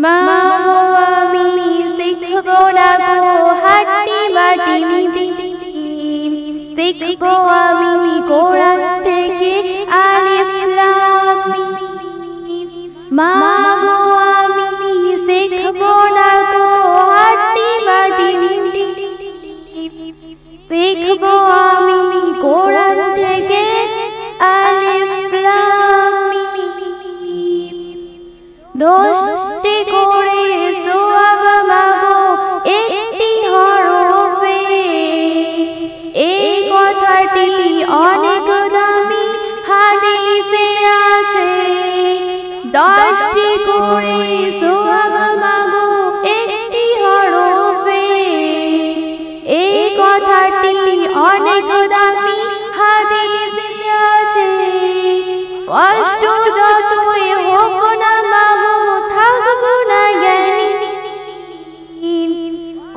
মাগো আমি শিখবো না গো হাটি মাটি শিখবো আমি কোরআন থেকে আলিফ লাম মিম। মাগো আমি শিখবো না গো হাটি মাটি শিখবো আমি কোরআন থেকে আলিফ লাম মিম। দশটি করে সোয়াব মাগো একটি হরফে, এই কথাটি অনেক দামি হাদিসে আছে। দশটি করে সোয়াব মাগো একটি হরফে, এই কথাটি অনেক দামি হাদিসে আছে। কষ্ট যতই হোক না মাগো থাকবো না জ্ঞানী,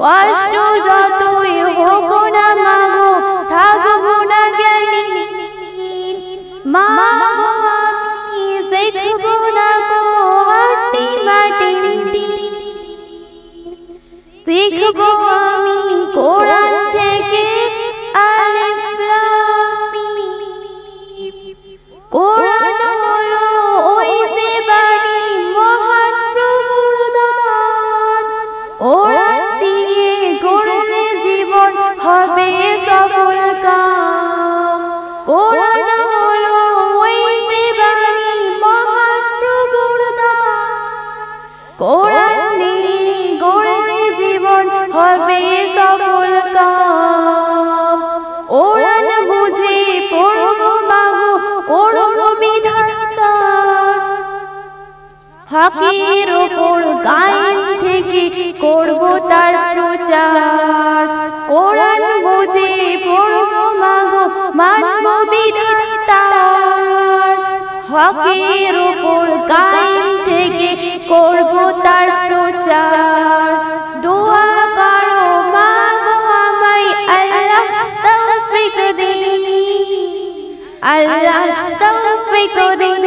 কষ্ট যতই হোক না মাগো থাকবো না জ্ঞানী। মাগো আমি শিখবো না গো মাটি মাটি শিখবো আমি কোরআন থেকে আলিফ লাম মিম। কোরআন হলো ওই যে বাণী মহান প্রভুর দান, কোরআন দিয়ে গড়লে জীবন হবে সফল কাম। কোরআন হলো ওই যে বাণী মহান প্রভুর দান, কোরআন দিয়ে গড়লে জীবন হবে সফল কাম। কোরআন বুঝে পড়বো মাগো করবো বিধান তার, হকের ওপর কায়েম থেকে করবো তার প্রচার। কোরআন বুঝে পড়বো মাগো মানবো বিধান তার, হকের ওপর কায়েম থেকে করবো তার প্রচার। দোয়া করো মাগো আমায় আল্লাহ তৌফিক দিন, আল্লাহ তৌফিক দিন।